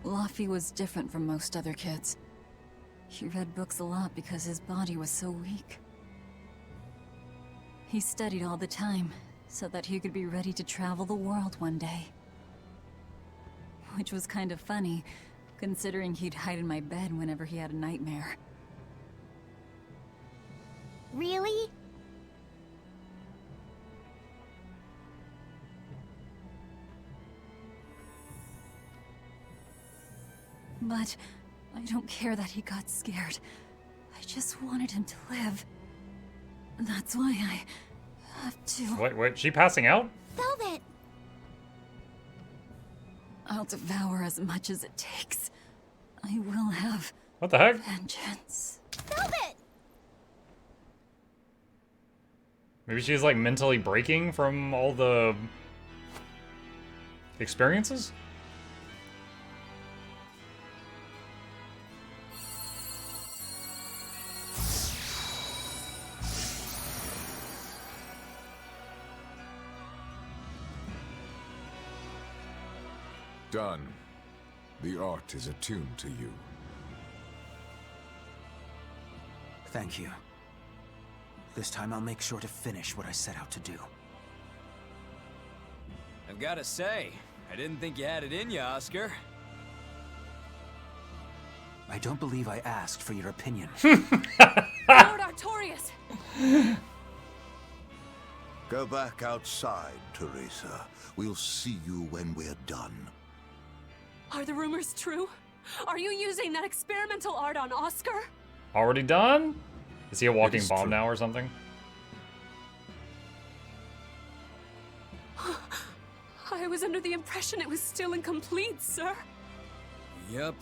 Laffy was different from most other kids. He read books a lot because his body was so weak. He studied all the time, so that he could be ready to travel the world one day. Which was kind of funny, considering he'd hide in my bed whenever he had a nightmare. Really? But I don't care that he got scared. I just wanted him to live. That's why I have to... Wait, she passing out? Velvet! I'll devour as much as it takes. I will have... What the heck? vengeance. Velvet! Maybe she's like mentally breaking from all the experiences? Done. The art is attuned to you. Thank you. This time I'll make sure to finish what I set out to do. I've gotta say, I didn't think you had it in you, Oscar. I don't believe I asked for your opinion. Lord Artorias! Go back outside, Teresa. We'll see you when we're done. Are the rumors true? Are you using that experimental art on Oscar? Already done? Is he a walking bomb true. now or something? I was under the impression it was still incomplete, sir. Yep,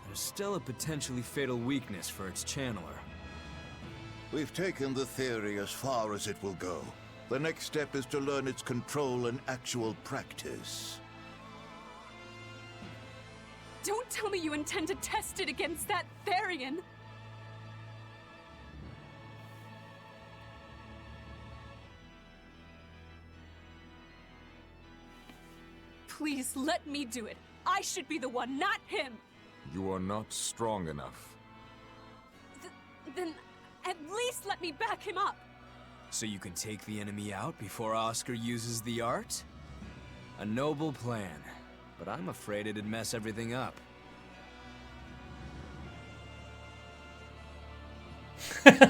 there's still a potentially fatal weakness for its channeler. We've taken the theory as far as it will go. The next step is to learn its control and actual practice. Don't tell me you intend to test it against that Therian. Please let me do it. I should be the one, not him. You are not strong enough. Then at least let me back him up. So you can take the enemy out before Oscar uses the art? A noble plan, but I'm afraid it'd mess everything up.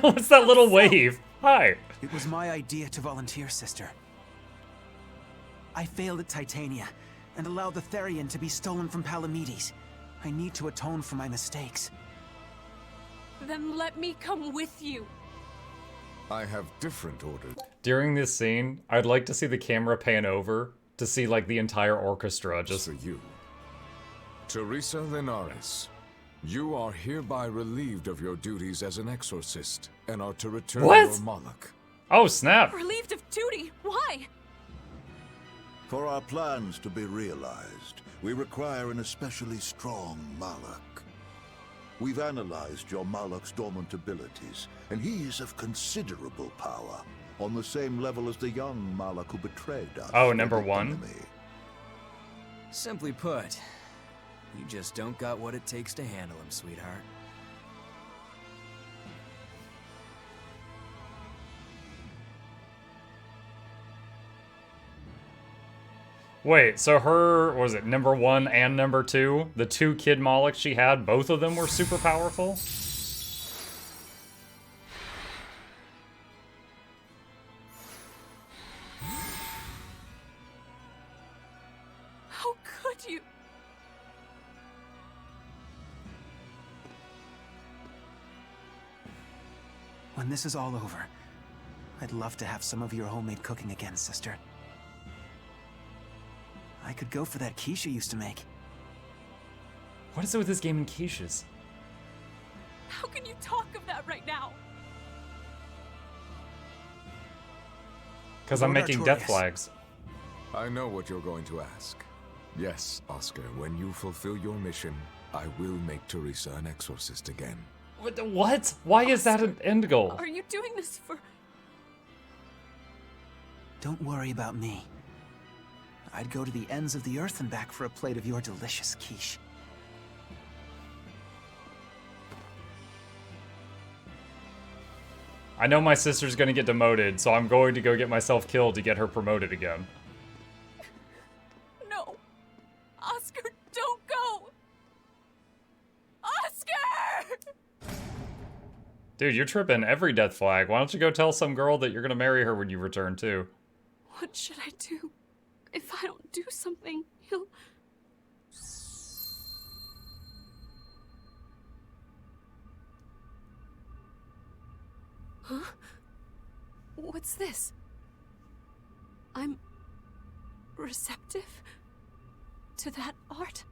What's that little wave? Hi. It was my idea to volunteer, sister. I failed at Titania, and allowed the Therian to be stolen from Palamedes. I need to atone for my mistakes. Then let me come with you. I have different orders. During this scene, I'd like to see the camera pan over to see like the entire orchestra just... For you. Teresa Linares, you are hereby relieved of your duties as an exorcist and are to return What? your Mukluk. Oh, snap. Relieved of duty? Why? For our plans to be realized, we require an especially strong Mukluk. We've analyzed your Mukluk's dormant abilities, and he is of considerable power, on the same level as the young Mukluk who betrayed us. Oh, to number the one? enemy. Simply put, you just don't got what it takes to handle him, sweetheart. Wait, so her, what was it, number 1 and number 2? The 2 kid Molochs she had, both of them were super powerful? How could you? When this is all over, I'd love to have some of your homemade cooking again, sister. I could go for that quiche you used to make. What is it with this game and quiches? How can you talk of that right now? Because I'm Lord making death Artorias. flags. I know what you're going to ask. Yes, Oscar, when you fulfill your mission, I will make Teresa an exorcist again. What? Why is that an end goal? Are you doing this for Don't worry about me. I'd go to the ends of the earth and back for a plate of your delicious quiche. I know my sister's gonna get demoted, so I'm going to go get myself killed to get her promoted again. No. Oscar, don't go. Oscar! Dude, you're tripping every death flag. Why don't you go tell some girl that you're gonna marry her when you return, too? What should I do? If I don't do something, he'll... Huh? What's this? I'm receptive to that art.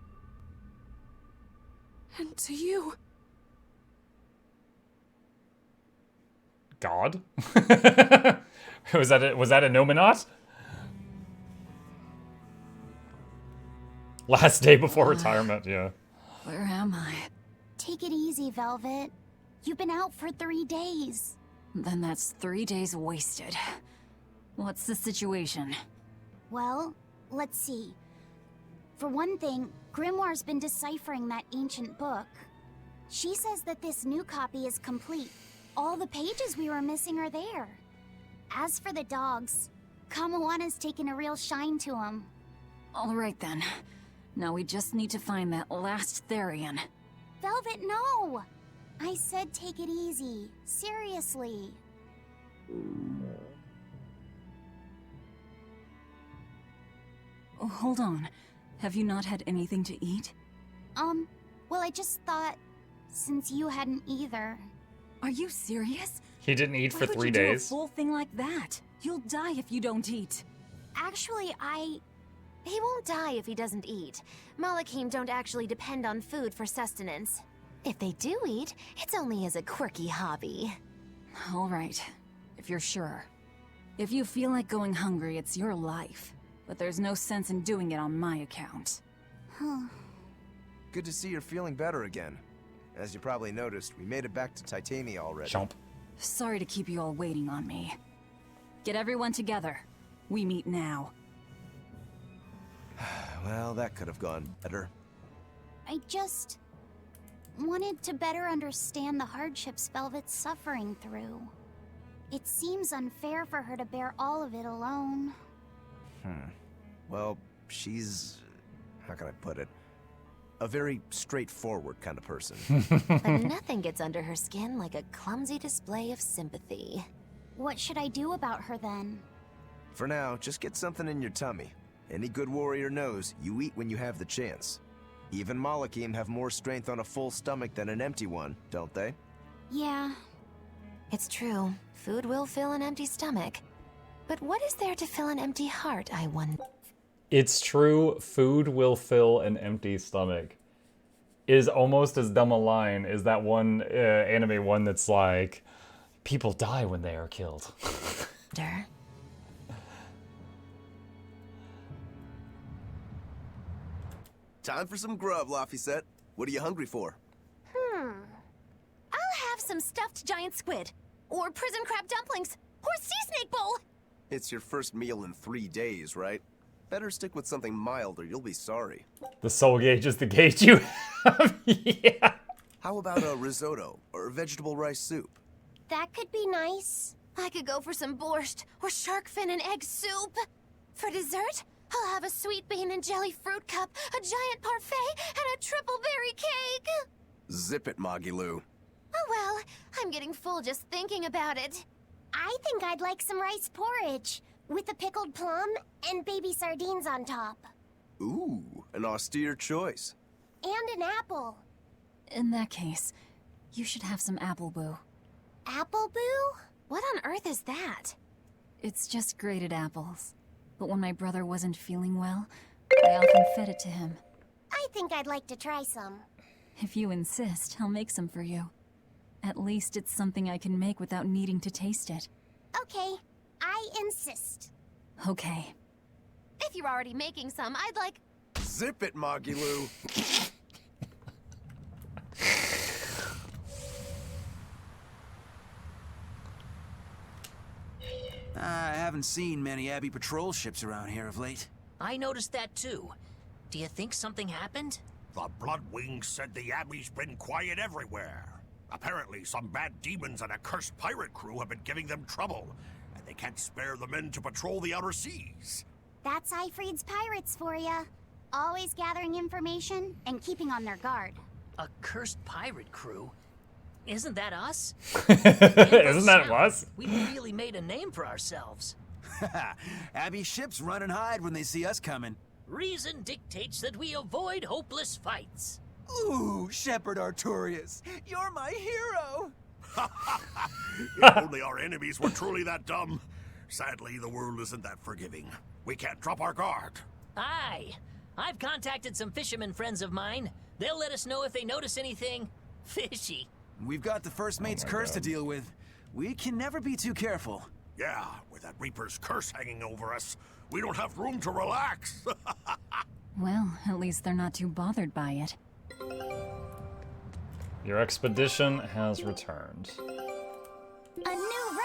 And to you. God? Was that a Nominat? Last day before retirement, yeah. Where am I? Take it easy, Velvet. You've been out for 3 days. Then that's 3 days wasted. What's the situation? Well, let's see. For one thing, Grimoire's been deciphering that ancient book. She says that this new copy is complete. All the pages we were missing are there. As for the dogs, Kamawana's taken a real shine to them. All right then. Now we just need to find that last Therian. Velvet, no! I said take it easy. Seriously. Oh, hold on. Have you not had anything to eat? Well, I just thought, since you hadn't either. Are you serious? He didn't eat for Why would 3 you do a days? full thing like that? You'll die if you don't eat. Actually, He won't die if he doesn't eat. Malakim don't actually depend on food for sustenance. If they do eat, it's only as a quirky hobby. All right, if you're sure. If you feel like going hungry, it's your life. But there's no sense in doing it on my account. Good to see you're feeling better again. As you probably noticed, we made it back to Titania already. Chomp. Sorry to keep you all waiting on me. Get everyone together. We meet now. Well, that could have gone better. I just wanted to better understand the hardships Velvet's suffering through. It seems unfair for her to bear all of it alone. Well, she's... how can I put it? A very straightforward kind of person. But nothing gets under her skin like a clumsy display of sympathy. What should I do about her then? For now, just get something in your tummy. Any good warrior knows you eat when you have the chance. Even Malakim have more strength on a full stomach than an empty one, don't they? Yeah. It's true. Food will fill an empty stomach. But what is there to fill an empty heart, I wonder? It's true, food will fill an empty stomach. Is almost as dumb a line as that one anime one that's like, people die when they are killed. Time for some grub, Laphicet. What are you hungry for? I'll have some stuffed giant squid. Or prison crab dumplings. Or sea snake bowl. It's your first meal in 3 days, right? Better stick with something mild or you'll be sorry. The soul gauge is the gauge you have. Yeah. How about a risotto or vegetable rice soup? That could be nice. I could go for some borscht or shark fin and egg soup. For dessert, I'll have a sweet bean and jelly fruit cup, a giant parfait, and a triple berry cake. Zip it, Magilu. Oh well, I'm getting full just thinking about it. I think I'd like some rice porridge with a pickled plum and baby sardines on top. Ooh, an austere choice. And an apple. In that case, you should have some apple boo. Apple boo? What on earth is that? It's just grated apples. But when my brother wasn't feeling well, I often fed it to him. I think I'd like to try some. If you insist, I'll make some for you. At least it's something I can make without needing to taste it. Okay, I insist. Okay. If you're already making some, I'd like... Zip it, Magilu. I haven't seen many Abbey patrol ships around here of late. I noticed that too. Do you think something happened? The Bloodwings said the Abbey's been quiet everywhere. Apparently, some bad demons and a cursed pirate crew have been giving them trouble, and they can't spare the men to patrol the outer seas. That's Eifried's pirates for ya. Always gathering information and keeping on their guard. A cursed pirate crew? Isn't that us? Isn't that us? We really made a name for ourselves. Abbey ships run and hide when they see us coming. Reason dictates that we avoid hopeless fights. Ooh, Shepherd Artorias, you're my hero! If only our enemies were truly that dumb. Sadly, the world isn't that forgiving. We can't drop our guard. Aye. I've contacted some fishermen friends of mine. They'll let us know if they notice anything fishy. We've got the First Mate's curse to deal with. We can never be too careful. Yeah, with that Reaper's curse hanging over us, we don't have room to relax. Well, at least they're not too bothered by it. Your expedition has returned. A new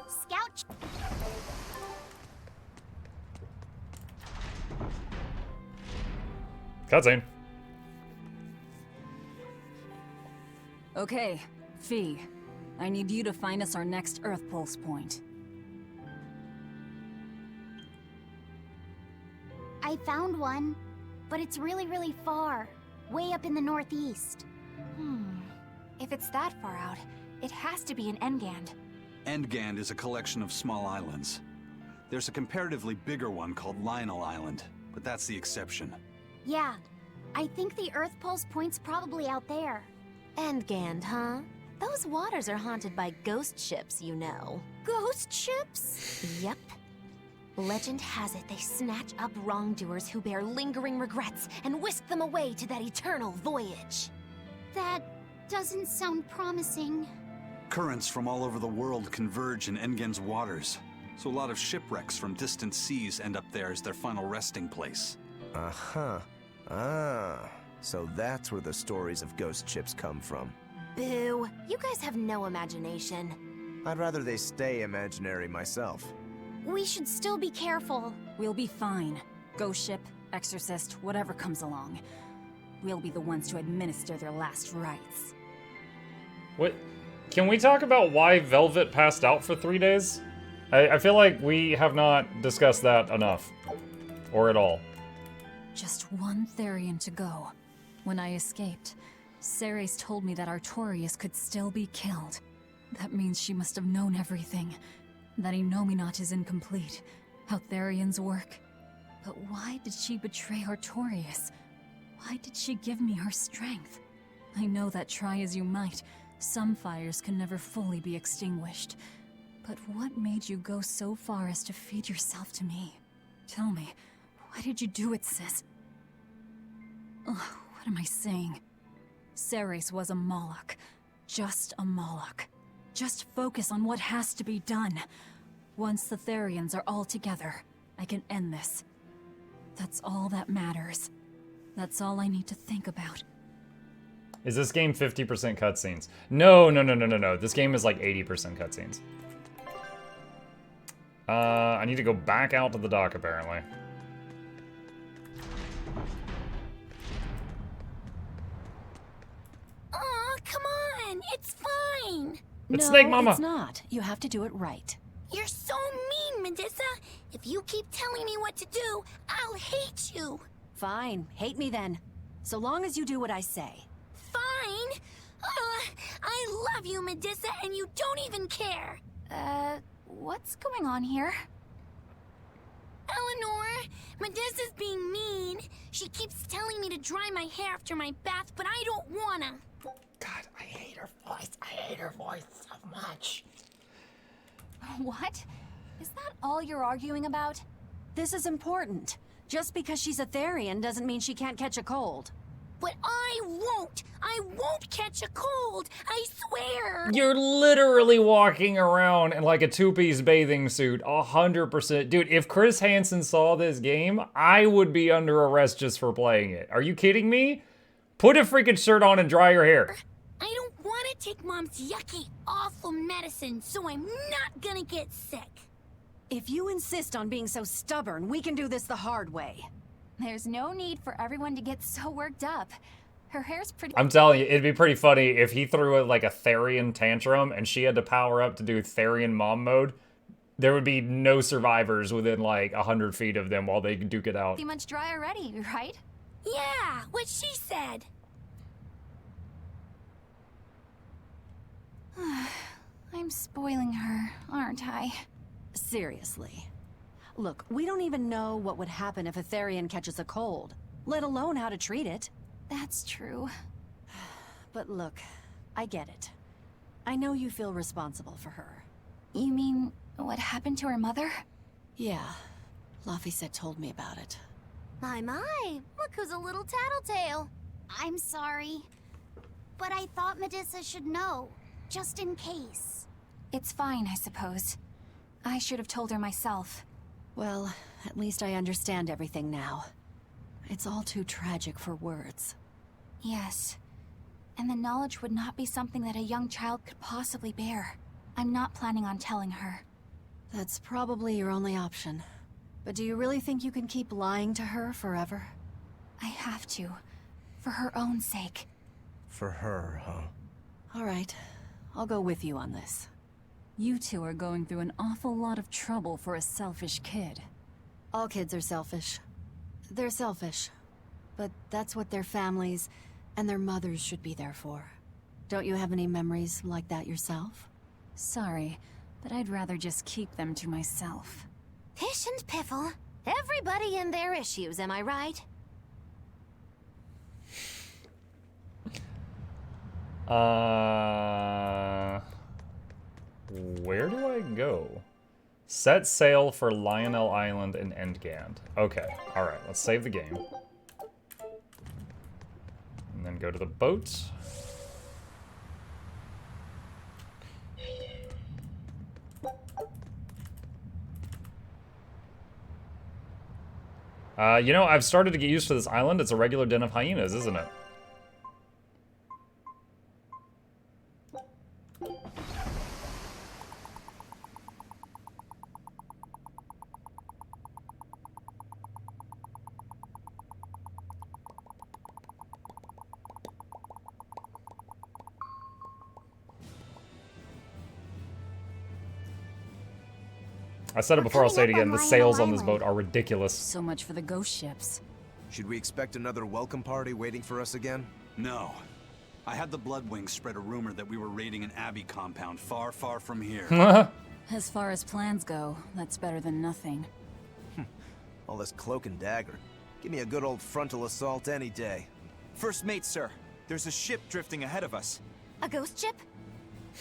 Scout. Cutscene. Okay, Fee. I need you to find us our next Earth Pulse point. I found one, but it's really, really far. Way up in the northeast. If it's that far out, it has to be in Engand. Engand is a collection of small islands. There's a comparatively bigger one called Lionel Island, but that's the exception. Yeah, I think the Earth Pulse point's probably out there. Engand, huh? Those waters are haunted by ghost ships, you know. Ghost ships? Yep. Legend has it they snatch up wrongdoers who bear lingering regrets and whisk them away to that eternal voyage. That doesn't sound promising. Currents from all over the world converge in Engand's waters, so a lot of shipwrecks from distant seas end up there as their final resting place. Uh-huh. Ah, so that's where the stories of ghost ships come from. Boo. You guys have no imagination. I'd rather they stay imaginary myself. We should still be careful. We'll be fine. Ghost ship, exorcist, whatever comes along. We'll be the ones to administer their last rites. What? Can we talk about why Velvet passed out for 3 days? I feel like we have not discussed that enough. Or at all. Just one Therian to go. When I escaped, Ceres told me that Artorias could still be killed. That means she must have known everything. That Innominat is incomplete. How Therians work. But why did she betray Artorias? Why did she give me her strength? I know that try as you might, some fires can never fully be extinguished. But what made you go so far as to feed yourself to me? Tell me, why did you do it, sis? Ugh, what am I saying? Ceres was a Moloch. Just a Moloch. Just focus on what has to be done. Once the Therians are all together, I can end this. That's all that matters. That's all I need to think about. Is this game 50% cutscenes? No. This game is like 80% cutscenes. I need to go back out to the dock, apparently. Aw, come on! It's fine! It's Snake Mama! It's not. You have to do it right. You're so mean, Medusa! If you keep telling me what to do, I'll hate you! Fine. Hate me then. So long as you do what I say. Fine! I love you, Medusa, and you don't even care! What's going on here? Eleanor, Medusa's being mean. She keeps telling me to dry my hair after my bath, but I don't wanna. God, I hate her voice. I hate her voice so much. What? Is that all you're arguing about? This is important. Just because she's a Therian doesn't mean she can't catch a cold. But I won't! I won't catch a cold! I swear! You're literally walking around in like a two-piece bathing suit, 100%. Dude, if Chris Hansen saw this game, I would be under arrest just for playing it. Are you kidding me? Put a freaking shirt on and dry your hair. I don't want take Mom's yucky, awful medicine, so I'm not gonna get sick. If you insist on being so stubborn, we can do this the hard way. There's no need for everyone to get so worked up. Her hair's pretty. I'm telling you, it'd be pretty funny if he threw like a Therian tantrum and she had to power up to do Therian mom mode. There would be no survivors within like 100 feet of them while they duke it out. Pretty much dry already, right? Yeah, what she said. I'm spoiling her, aren't I? Seriously. Look, we don't even know what would happen if a Therian catches a cold, let alone how to treat it. That's true. But look, I get it. I know you feel responsible for her. You mean what happened to her mother? Yeah, Laphicet told me about it. My, look who's a little tattletale. I'm sorry, but I thought Medusa should know, just in case. It's fine, I suppose. I should have told her myself. Well, at least I understand everything now. It's all too tragic for words. Yes. And the knowledge would not be something that a young child could possibly bear. I'm not planning on telling her. That's probably your only option. But do you really think you can keep lying to her forever? I have to. For her own sake. For her, huh? All right. I'll go with you on this. You two are going through an awful lot of trouble for a selfish kid. All kids are selfish. They're selfish. But that's what their families and their mothers should be there for. Don't you have any memories like that yourself? Sorry, but I'd rather just keep them to myself. Pish and piffle. Everybody and their issues, am I right? Where do I go? Set sail for Lionel Island in Endgand. Okay, alright, let's save the game. And then go to the boat. You know, I've started to get used to this island. It's a regular den of hyenas, isn't it? I said it before, I'll say it again. The sails on this boat are ridiculous. So much for the ghost ships. Should we expect another welcome party waiting for us again? No. I had the Bloodwings spread a rumor that we were raiding an Abbey compound far, far from here. As far as plans go, that's better than nothing. All this cloak and dagger. Give me a good old frontal assault any day. First mate, sir. There's a ship drifting ahead of us. A ghost ship?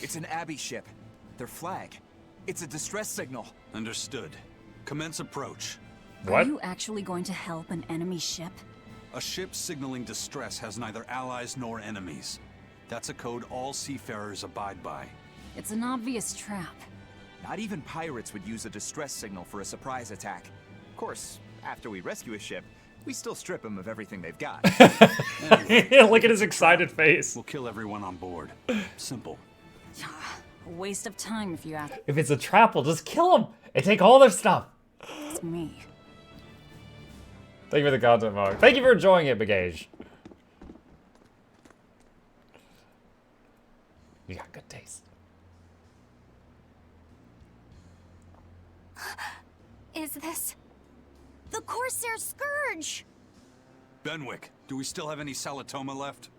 It's an Abbey ship. Their flag. It's a distress signal. Understood. Commence approach. What? Are you actually going to help an enemy ship? A ship signaling distress has neither allies nor enemies. That's a code all seafarers abide by. It's an obvious trap. Not even pirates would use a distress signal for a surprise attack. Of course, after we rescue a ship, we still strip them of everything they've got. Look at his excited face. We'll kill everyone on board. Simple. A waste of time if you ask If it's a trap, we'll just kill them and take all their stuff. me. Thank you for the content, Mog. Thank you for enjoying it, Bagage. You got good taste. Is this the Corsair Scourge? Benwick, do we still have any Salatoma left?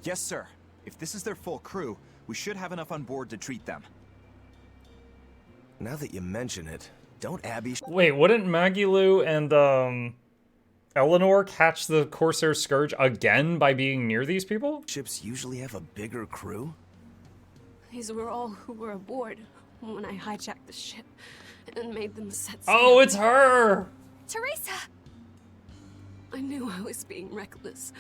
Yes, sir. If this is their full crew, we should have enough on board to treat them. Now that you mention it, don't Abby... Wait, wouldn't Magilu and, Eleanor catch the Corsair Scourge again by being near these people? Ships usually have a bigger crew? These were all who were aboard when I hijacked the ship and made them set sail. Oh, it's her! Teresa! I knew I was being reckless,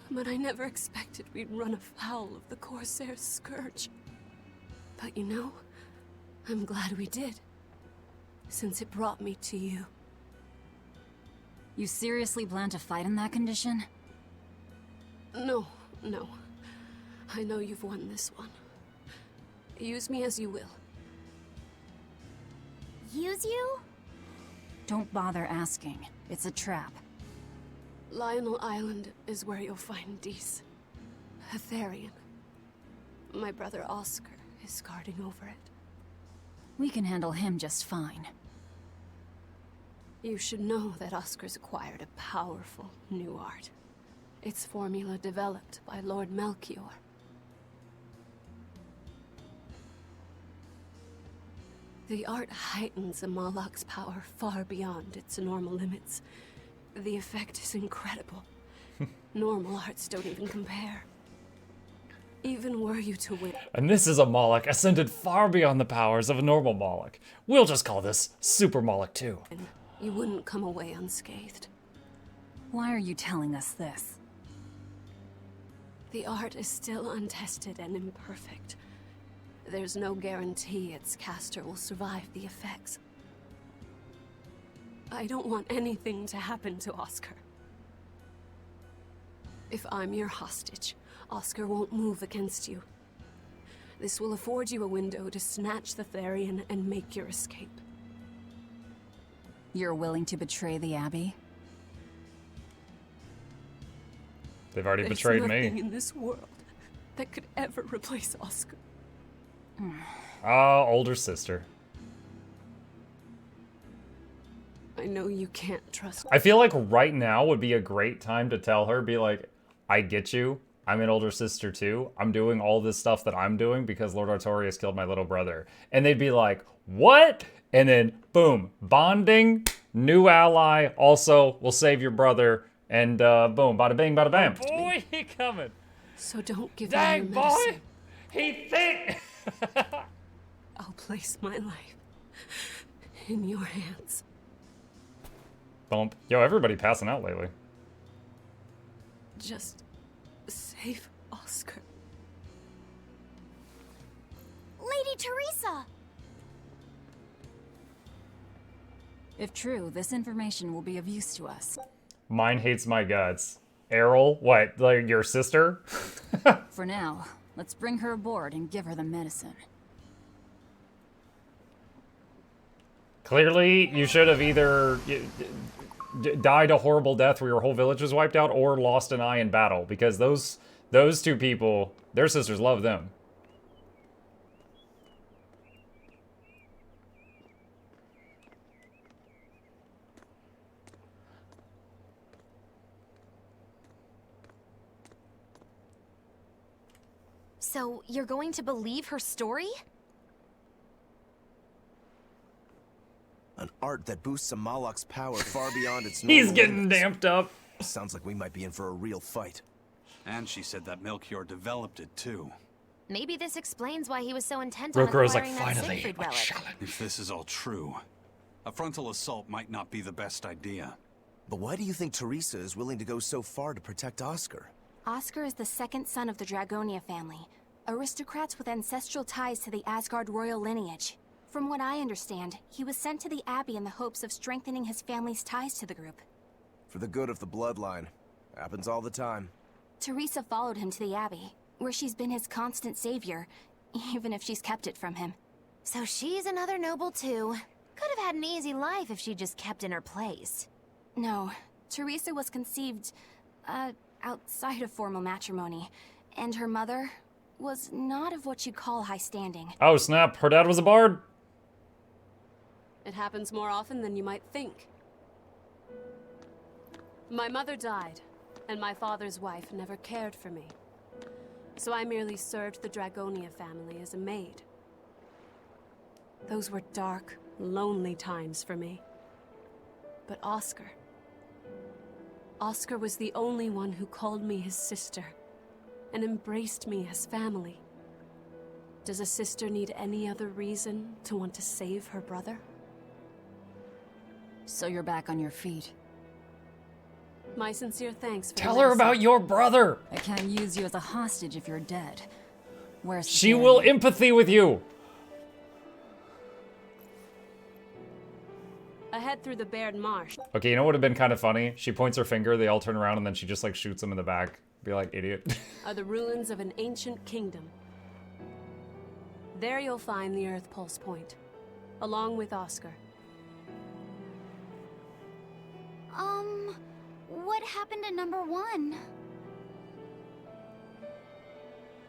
but I never expected we'd run afoul of the Corsair Scourge. But you know, I'm glad we did, since it brought me to you. You seriously plan to fight in that condition? No. I know you've won this one. Use me as you will. Use you? Don't bother asking. It's a trap. Lionel Island is where you'll find Dees. A Therian. My brother Oscar is guarding over it. We can handle him just fine. You should know that Oscar's acquired a powerful new art. Its formula developed by Lord Melchior. The art heightens a Malak's power far beyond its normal limits. The effect is incredible. Normal arts don't even compare. Even were you to win. And this is a Moloch ascended far beyond the powers of a normal Moloch. We'll just call this Super Moloch 2. You wouldn't come away unscathed. Why are you telling us this? The art is still untested and imperfect. There's no guarantee its caster will survive the effects. I don't want anything to happen to Oscar. If I'm your hostage, Oscar won't move against you. This will afford you a window to snatch the Therian and make your escape. You're willing to betray the Abbey? They've already betrayed There's nothing me. in this world that could ever replace Oscar. Oh, older sister. I know you can't trust. I feel like right now would be a great time to tell her, be like, I get you. I'm an older sister too. I'm doing all this stuff that I'm doing because Lord Artorias killed my little brother. And they'd be like, what? And then, boom, bonding, new ally. Also, we'll save your brother. And boom, bada bing, bada bam. Oh boy, he coming. So don't give Dang, me your medicine. boy. He thick. I'll place my life in your hands. Bump. Yo, everybody passing out lately. Just save Oscar. Lady Teresa! If true, this information will be of use to us. Mine hates my guts. Errol, what, like your sister? For now, let's bring her aboard and give her the medicine. Clearly, you should have either died a horrible death where your whole village was wiped out or lost an eye in battle, because those two people, their sisters love them. So, you're going to believe her story? An art that boosts a Malak's power far beyond its normal He's getting limits. damped up. Sounds like we might be in for a real fight. And she said that Melchior developed it too. Maybe this explains why he was so intent on Rokur's like, acquiring that finally, Siegfried my relic. challenge. If this is all true, a frontal assault might not be the best idea. But why do you think Teresa is willing to go so far to protect Oscar? Oscar is the second son of the Dragonia family, aristocrats with ancestral ties to the Asgard royal lineage. From what I understand, he was sent to the Abbey in the hopes of strengthening his family's ties to the group. For the good of the bloodline. Happens all the time. Teresa followed him to the Abbey, where she's been his constant savior, even if she's kept it from him. So she's another noble too. Could have had an easy life if she just kept in her place. No, Teresa was conceived, outside of formal matrimony, and her mother was not of what you'd call high standing. Oh snap, her dad was a bard. It happens more often than you might think. My mother died, and my father's wife never cared for me. So I merely served the Dragonia family as a maid. Those were dark, lonely times for me. But Oscar was the only one who called me his sister and embraced me as family. Does a sister need any other reason to want to save her brother? So you're back on your feet. My sincere thanks for the Tell her medicine. about your brother. I can't use you as a hostage if you're dead. Where's the She Therian? will empathy with you. Ahead get through the bared marsh. Okay, you know what would have been kind of funny? She points her finger, they all turn around, and then she just like shoots him in the back. Be like, idiot. Are the ruins of an ancient kingdom. There you'll find the Earth Pulse Point, along with Oscar. What happened to number 1?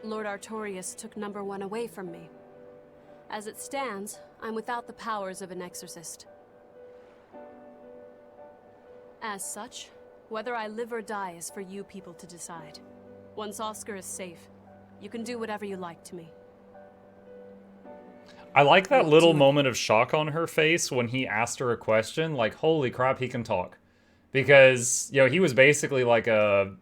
Lord Artorius took number 1 away from me. As it stands, I'm without the powers of an exorcist. As such, whether I live or die is for you people to decide. Once Oscar is safe, you can do whatever you like to me. I like that little moment of shock on her face when he asked her a question, like, holy crap, he can talk. Because, you know, he was basically like a,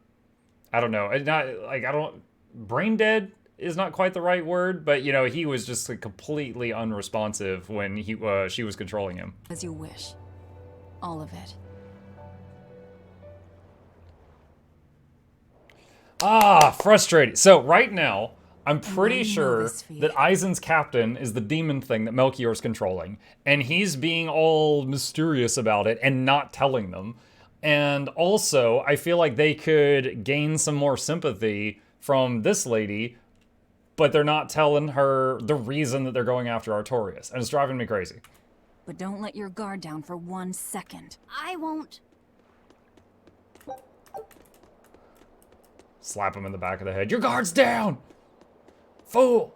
I don't know, brain dead is not quite the right word, but, you know, he was just like, completely unresponsive when she was controlling him. As you wish. All of it. Ah, frustrated. So right now, I'm pretty sure that Eisen's captain is the demon thing that Melchior's controlling. And he's being all mysterious about it and not telling them. And also, I feel like they could gain some more sympathy from this lady, but they're not telling her the reason that they're going after Artorius. And it's driving me crazy. But don't let your guard down for 1 second. I won't. Slap him in the back of the head. Your guard's down! Fool!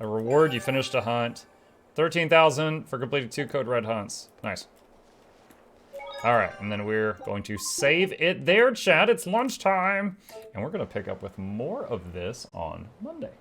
A reward, you finished a hunt. 13,000 for completing 2 code red hunts. Nice. Alright, and then we're going to save it there, chat. It's lunchtime. And we're going to pick up with more of this on Monday.